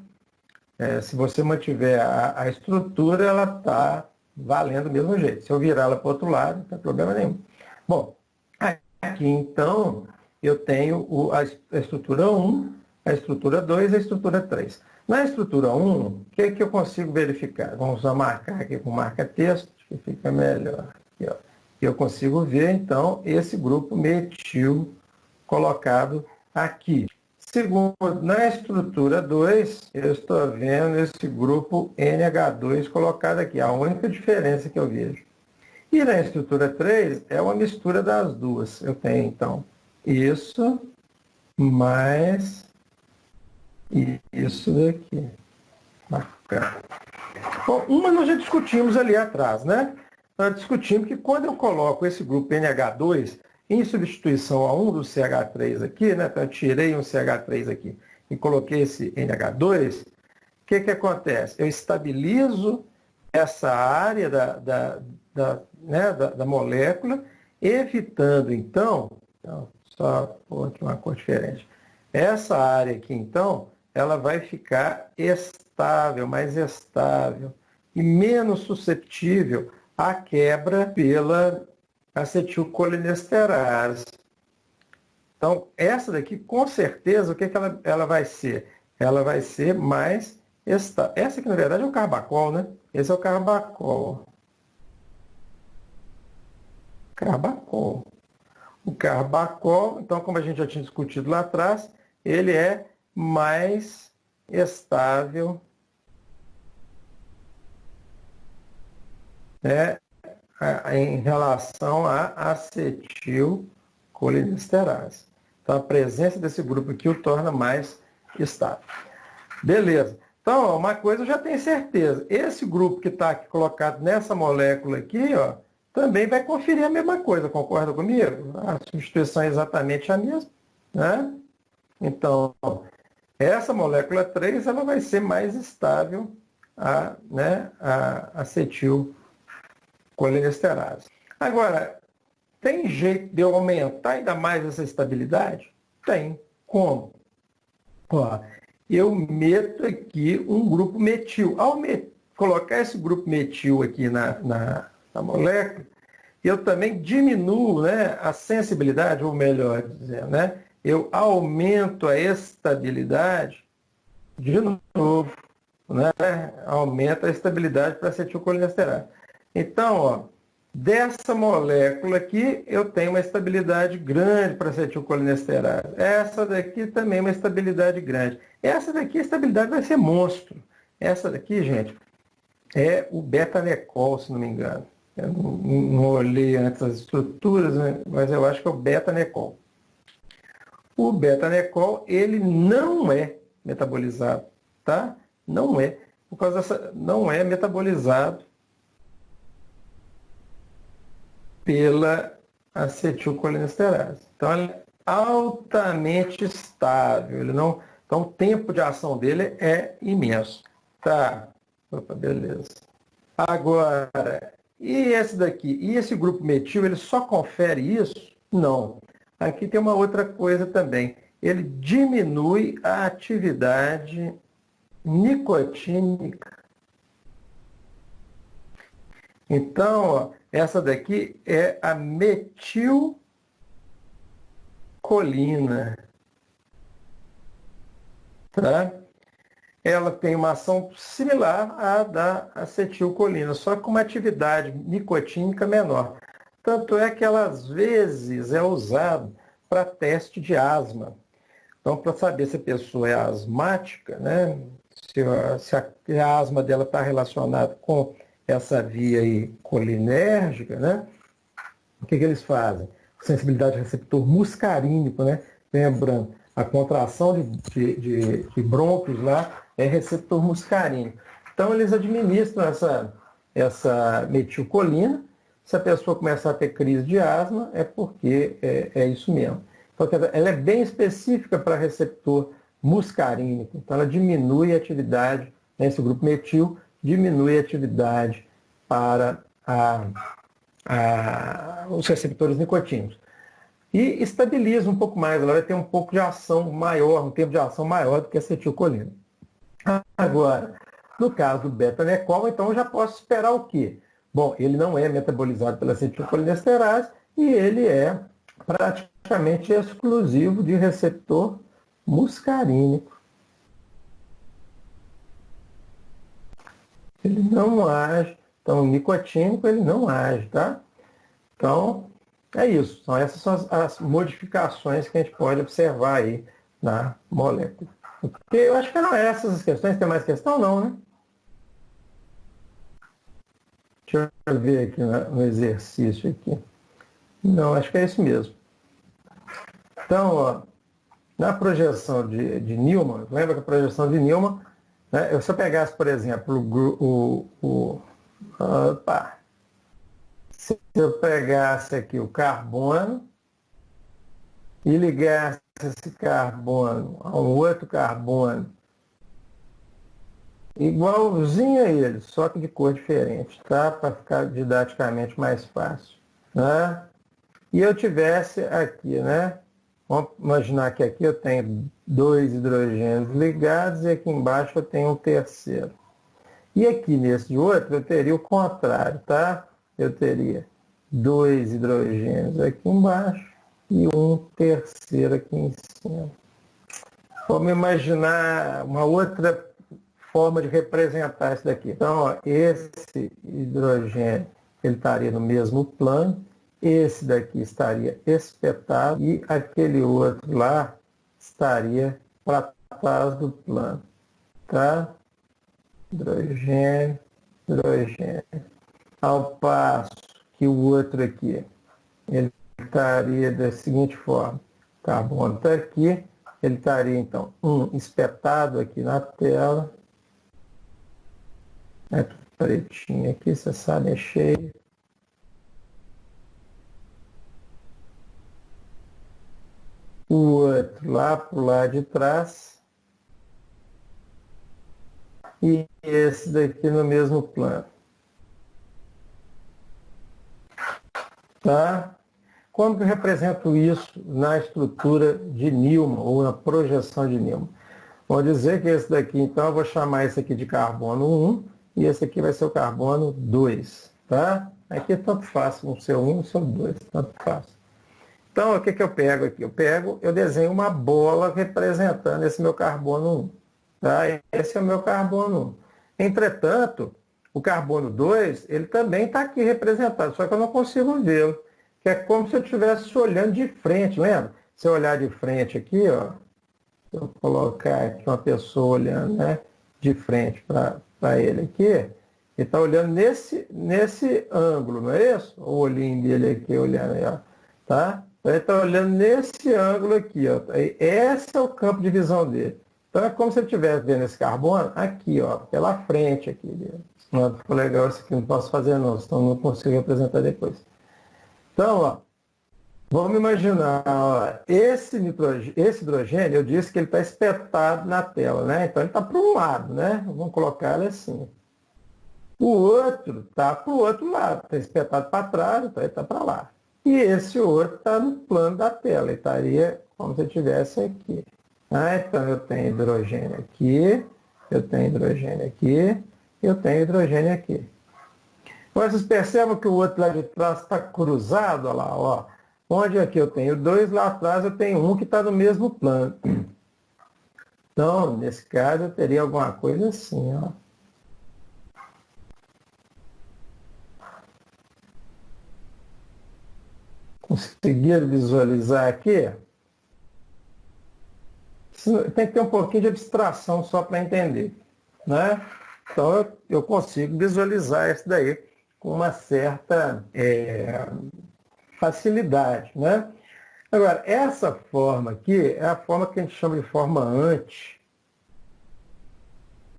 Se você mantiver a estrutura, ela está valendo do mesmo jeito. Se eu virar ela para o outro lado, não tem problema nenhum. Bom, aqui então, eu tenho a estrutura 1, a estrutura 2 e a estrutura 3. Na estrutura 1, o que eu consigo verificar? Vamos só marcar aqui com marca-texto, que fica melhor. Aqui, ó. Eu consigo ver, então, esse grupo metil colocado aqui. Segundo, na estrutura 2, eu estou vendo esse grupo NH2 colocado aqui, a única diferença que eu vejo. E na estrutura 3, é uma mistura das duas. Eu tenho, então, isso mais isso daqui. Bacana. Bom, uma nós já discutimos ali atrás, né? Nós discutimos que quando eu coloco esse grupo NH2 em substituição a um do CH3 aqui, né? Então eu tirei um CH3 aqui e coloquei esse NH2, o que acontece? Eu estabilizo essa área da molécula, evitando, então, só pôr aqui uma cor diferente. Essa área aqui, então, ela vai ficar estável, mais estável e menos suscetível à quebra pela acetilcolinesterase. Então, essa daqui, com certeza, o que ela vai ser? Ela vai ser mais estável. Essa aqui, na verdade, é o carbacol, né? Esse é o carbacol. Carbacol. O carbacol, então, como a gente já tinha discutido lá atrás, ele é mais estável, né, em relação à acetilcolinesterase. Então, a presença desse grupo aqui o torna mais estável. Beleza. Então, uma coisa eu já tenho certeza. Esse grupo que está aqui colocado nessa molécula aqui, ó, também vai conferir a mesma coisa. Concorda comigo? A substituição é exatamente a mesma, né? Então, essa molécula 3 ela vai ser mais estável a acetilcolinesterase. Agora, tem jeito de eu aumentar ainda mais essa estabilidade? Tem. Como? Ó, eu meto aqui um grupo metil. Ao colocar esse grupo metil aqui na molécula, eu também diminuo, né, a sensibilidade, ou melhor dizendo, né, eu aumento a estabilidade de novo, né, aumenta a estabilidade para acetilcolinesterase. Então, ó, dessa molécula aqui, eu tenho uma estabilidade grande para acetilcolinesterase. Essa daqui também é uma estabilidade grande. Essa daqui, a estabilidade vai ser monstro. Essa daqui, gente, é o beta-necol, se não me engano. Eu não olhei antes as estruturas, né? Mas eu acho que é o beta-necol. O beta-necol, ele não é metabolizado, tá? Não é. Por causa dessa, não é metabolizado pela acetilcolinesterase. Então, ele é altamente estável. Ele não, então, o tempo de ação dele é imenso. Tá. Opa, beleza. Agora, e esse daqui? E esse grupo metil, ele só confere isso? Não. Aqui tem uma outra coisa também. Ele diminui a atividade nicotínica. Então, ó, essa daqui é a metilcolina. Tá? Ela tem uma ação similar à da acetilcolina, só com uma atividade nicotínica menor. Tanto é que ela, às vezes, é usada para teste de asma. Então, para saber se a pessoa é asmática, né? Se a asma dela está relacionada com essa via aí colinérgica, né? O que eles fazem? Sensibilidade receptor muscarínico, né? Lembrando, a contração de brônquios lá é receptor muscarínico. Então, eles administram essa metilcolina. Se a pessoa começar a ter crise de asma, é porque é isso mesmo. Então, ela é bem específica para receptor muscarínico. Então, ela diminui a atividade, nesse grupo metil, diminui a atividade para os receptores nicotínicos. E estabiliza um pouco mais, ela vai ter um pouco de ação maior, um tempo de ação maior do que a acetilcolina. Agora, no caso do beta-necol, então eu já posso esperar o quê? Bom, ele não é metabolizado pela acetilcolinesterase e ele é praticamente exclusivo de receptor muscarínico. Ele não age, então o nicotínico ele não age, tá? Então, é isso. Então, essas são as modificações que a gente pode observar aí na molécula. Porque eu acho que eram essas as questões. Tem mais questão? Não, né? Deixa eu ver aqui no exercício aqui. Não, acho que é isso mesmo. Então, ó, na projeção de Newman, lembra que a projeção de Newman, né, se eu pegasse, por exemplo, se eu pegasse aqui o carbono e ligasse esse carbono a um outro carbono igualzinho a ele, só que de cor diferente, tá? Para ficar didaticamente mais fácil, né? E eu tivesse aqui, né? Vamos imaginar que aqui eu tenho 2 hidrogênios ligados e aqui embaixo eu tenho um terceiro. E aqui nesse outro eu teria o contrário, tá? Eu teria 2 hidrogênios aqui embaixo e um terceiro aqui em cima. Vamos imaginar uma outra forma de representar isso daqui. Então, ó, esse hidrogênio ele estaria no mesmo plano, esse daqui estaria espetado e aquele outro lá estaria para trás do plano. Tá? Hidrogênio, hidrogênio. Ao passo que o outro aqui, ele estaria da seguinte forma. O carbono está aqui, ele estaria então espetado aqui na tela. É tudo pretinho aqui, você sabe, é cheio. O outro lá para o lado de trás. E esse daqui no mesmo plano. Tá? Como que eu represento isso na estrutura de Newman, ou na projeção de Newman? Vamos dizer que esse daqui, então, eu vou chamar esse aqui de carbono 1 e esse aqui vai ser o carbono 2, tá? Aqui tanto faz, um ser 1 e um ser 2, tanto faz. Então, o que eu pego aqui? Eu desenho uma bola representando esse meu carbono 1. Tá? Esse é o meu carbono 1. Entretanto, o carbono 2, ele também está aqui representado, só que eu não consigo vê-lo. Que é como se eu estivesse olhando de frente, lembra? Se eu olhar de frente aqui, ó, se eu colocar aqui uma pessoa olhando, né, de frente para ele aqui, ele está olhando nesse ângulo, não é isso? O olhinho dele aqui olhando aí, ó, tá? Ele está olhando nesse ângulo aqui, ó. Esse é o campo de visão dele. Então é como se ele estivesse vendo esse carbono aqui, ó, pela frente aqui dele. Não, ficou legal isso aqui, não posso fazer não, senão não consigo representar depois. Então, ó, vamos imaginar, ó, esse hidrogênio, eu disse que ele está espetado na tela, né? Então ele está para um lado, né? Vamos colocar ele assim. O outro está para o outro lado, está espetado para trás, então ele está para lá. E esse outro está no plano da tela, ele estaria como se eu estivesse aqui. Ah, então eu tenho hidrogênio aqui, eu tenho hidrogênio aqui, eu tenho hidrogênio aqui. Agora vocês percebem que o outro lá de trás está cruzado, olha lá, ó. Onde aqui eu tenho 2, lá atrás eu tenho um que está no mesmo plano. Então, nesse caso, eu teria alguma coisa assim, ó. Conseguiram visualizar aqui? Tem que ter um pouquinho de abstração só para entender, né? Então, eu consigo visualizar isso daí com uma certa facilidade, né? Agora, essa forma aqui é a forma que a gente chama de forma anti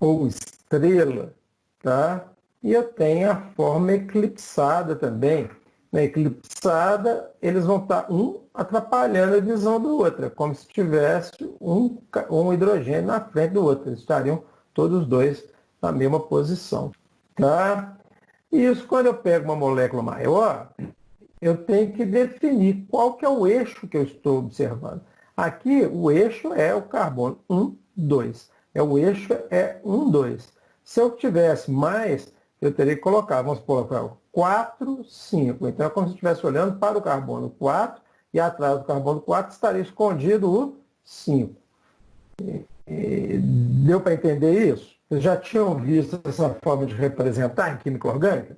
ou estrela, tá? E eu tenho a forma eclipsada também. Na eclipsada, eles vão estar um atrapalhando a visão do outro, é como se tivesse um hidrogênio na frente do outro. Eles estariam todos dois na mesma posição, tá? E isso, quando eu pego uma molécula maior, eu tenho que definir qual que é o eixo que eu estou observando. Aqui, o eixo é o carbono 1, 2. O eixo é 1, 2. Se eu tivesse mais, eu teria que colocar, vamos colocar 4, 5. Então, é como se estivesse olhando para o carbono 4 e atrás do carbono 4 estaria escondido o 5. Deu para entender isso? Vocês já tinham visto essa forma de representar em química orgânica?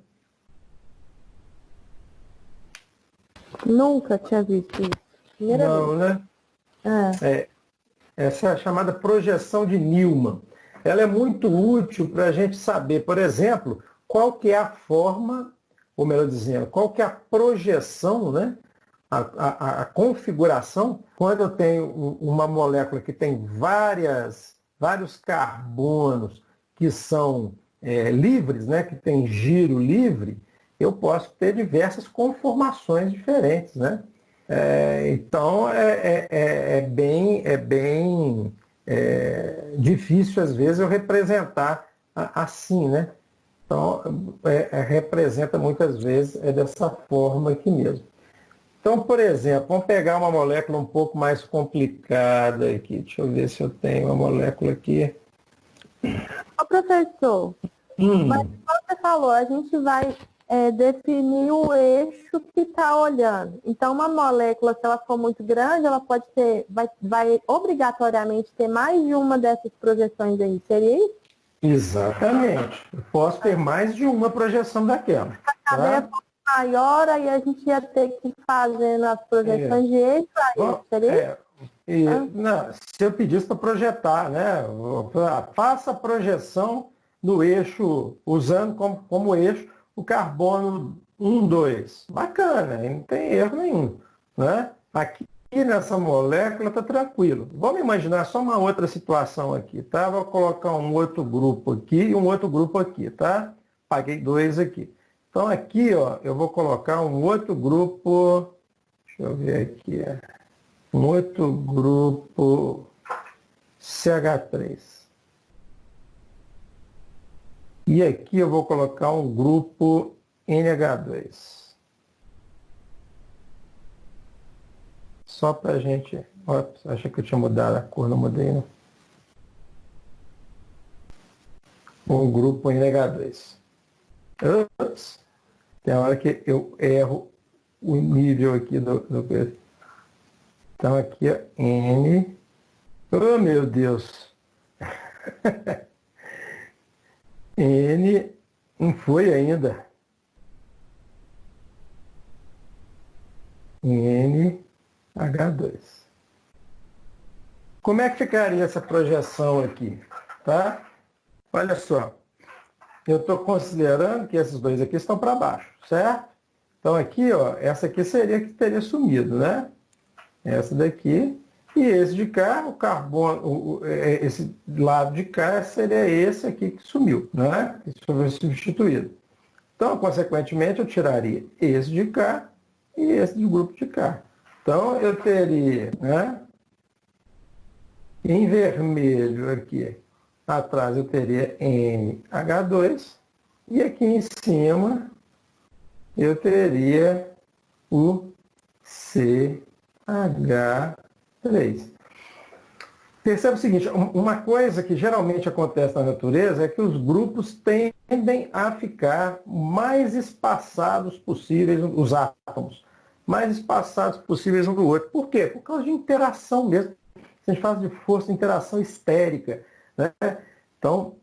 Nunca tinha visto isso. Primeira Não, vez. né? Essa é a chamada projeção de Newman. Ela é muito útil para a gente saber, por exemplo, qual que é a forma, ou melhor dizendo, qual que é a projeção, né? A configuração, quando eu tenho uma molécula que tem vários carbonos que são livres, né? Que tem giro livre, eu posso ter diversas conformações diferentes, né? Então, é bem difícil, às vezes, eu representar assim, né? Então, representa muitas vezes dessa forma aqui mesmo. Então, por exemplo, vamos pegar uma molécula um pouco mais complicada aqui. Deixa eu ver se eu tenho uma molécula aqui. Ô, professor, mas como você falou, a gente vai definir o eixo que está olhando. Então, uma molécula, se ela for muito grande, ela pode ter, vai obrigatoriamente ter mais de uma dessas projeções aí. Seria isso? Exatamente. Eu posso ter mais de uma projeção daquela. Cada Tá? maior, aí a gente ia ter que ir fazendo as projeções de eixo, aí seria? Não, se eu pedisse para projetar, né? Faça a projeção no eixo, usando como eixo o carbono 1, 2. Bacana, não tem erro nenhum. Né? Aqui nessa molécula está tranquilo. Vamos imaginar só uma outra situação aqui, tá? Vou colocar um outro grupo aqui e um outro grupo aqui, tá? Paguei 2 aqui. Então aqui, ó, eu vou colocar um outro grupo, deixa eu ver aqui, um outro grupo CH3. E aqui eu vou colocar um grupo NH2. Só para a gente... Ops, achei que eu tinha mudado a cor, não mudei, né? um grupo NH2. Ups, tem a hora que eu erro o nível aqui do então aqui é N. Oh meu Deus! N não foi ainda. NH2. Como é que ficaria essa projeção aqui? Tá? Olha só. Eu estou considerando que esses dois aqui estão para baixo, certo? Então aqui, ó, essa aqui seria que teria sumido, né? Essa daqui. E esse de cá, o carbono, esse lado de cá seria esse aqui que sumiu, né? Isso foi substituído. Então, consequentemente, eu tiraria esse de cá e esse do grupo de cá. Então, eu teria, né? Em vermelho aqui, atrás eu teria NH2 e aqui em cima eu teria o CH3. Perceba o seguinte, uma coisa que geralmente acontece na natureza é que os grupos tendem a ficar mais espaçados possíveis, os átomos, mais espaçados possíveis um do outro. Por quê? Por causa de interação mesmo. A gente fala de força de interação estérica, né? Então,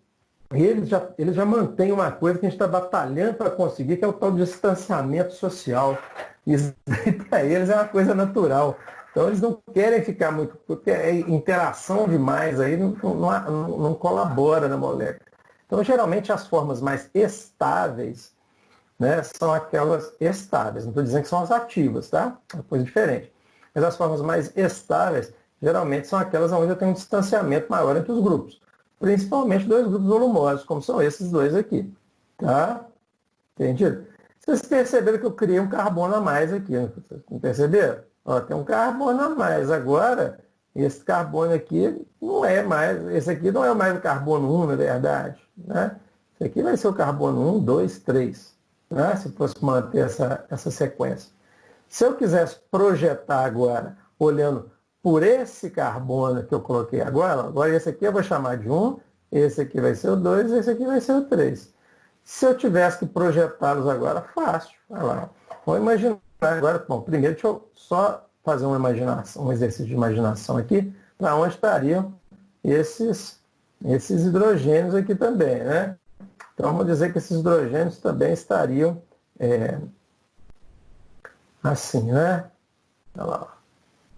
eles já mantêm uma coisa que a gente está batalhando para conseguir, que é o tal distanciamento social. Isso para eles é uma coisa natural. Então, eles não querem ficar muito, porque é interação demais aí não colabora na molécula. Então, geralmente, as formas mais estáveis, né, são aquelas estáveis. Não estou dizendo que são as ativas, tá? É uma coisa diferente. Mas as formas mais estáveis, geralmente, são aquelas onde eu tenho um distanciamento maior entre os grupos. Principalmente dois grupos volumosos, como são esses dois aqui. Tá? Entendido? Vocês perceberam que eu criei um carbono a mais aqui, não perceberam? Ó, tem um carbono a mais. Agora, esse carbono aqui não é mais, esse aqui não é mais o carbono 1, na verdade. Né? Esse aqui vai ser o carbono 1, 2, 3. Né? Se fosse manter essa sequência. Se eu quisesse projetar agora, olhando por esse carbono que eu coloquei agora esse aqui eu vou chamar de 1, esse aqui vai ser o 2, esse aqui vai ser o 3. Se eu tivesse que projetá-los agora, fácil. Olha lá. Vamos imaginar agora. Bom, primeiro deixa eu só fazer um exercício de imaginação aqui, para onde estariam esses hidrogênios aqui também, né? Então vamos dizer que esses hidrogênios também estariam assim, né? Olha lá.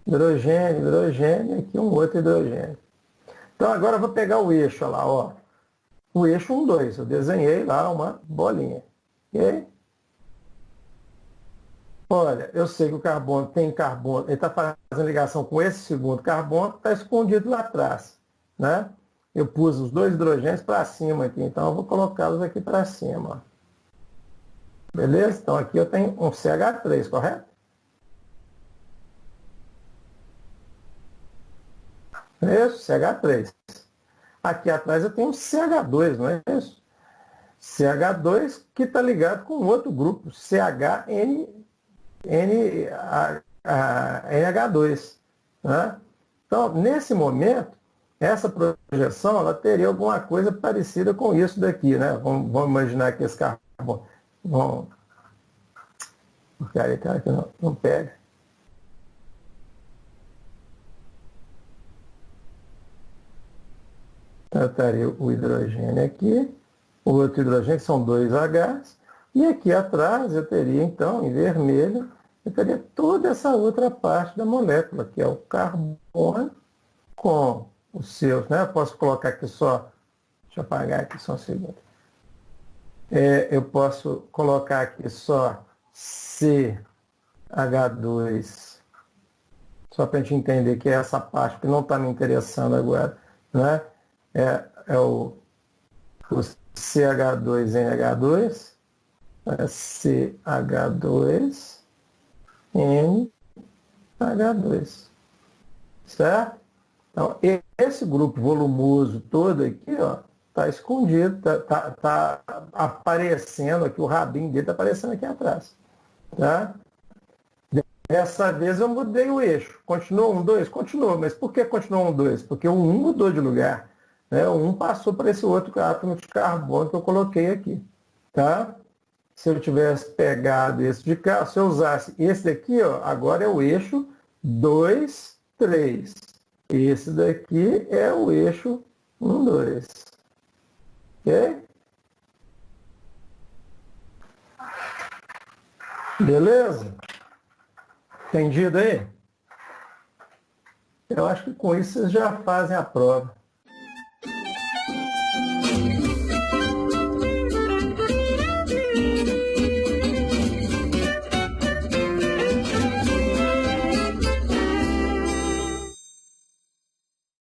Hidrogênio, aqui um outro hidrogênio. Então agora eu vou pegar o eixo, olha lá, ó. O eixo 1, 2. Eu desenhei lá uma bolinha. Ok? Olha, eu sei que o carbono tem carbono, ele está fazendo ligação com esse segundo carbono, está escondido lá atrás. Né? Eu pus os dois hidrogênios para cima aqui, então eu vou colocá-los aqui para cima. Ó. Beleza? Então aqui eu tenho um CH3, correto? Isso, CH3. Aqui atrás eu tenho um CH2, não é isso? CH2 que está ligado com outro grupo, NH2. Né? Então, nesse momento, essa projeção ela teria alguma coisa parecida com isso daqui. Né? Vamos imaginar que esse carbono... Cara que não pega. Eu estaria o hidrogênio aqui, o outro hidrogênio, que são dois Hs, e aqui atrás eu teria, então, em vermelho, eu teria toda essa outra parte da molécula, que é o carbono com os seus, né? Eu posso colocar aqui só, deixa eu apagar aqui só um segundo. Eu posso colocar aqui só CH2, só para a gente entender que é essa parte que não está me interessando agora, né? É o CH2NH2, CH2NH2, certo? Então, esse grupo volumoso todo aqui, ó, está escondido, tá aparecendo aqui, o rabinho dele está aparecendo aqui atrás. Tá? Dessa vez eu mudei o eixo. Continuou 1, 2? Continuou. Mas por que continuou 1, 2? Porque o 1 mudou de lugar. né? Um passou para esse outro átomo de carbono que eu coloquei aqui. Tá? Se eu tivesse pegado esse de cá, se eu usasse esse daqui, ó, agora é o eixo 2, 3. Esse daqui é o eixo 1, 2. Ok? Beleza? Entendido aí? Eu acho que com isso vocês já fazem a prova.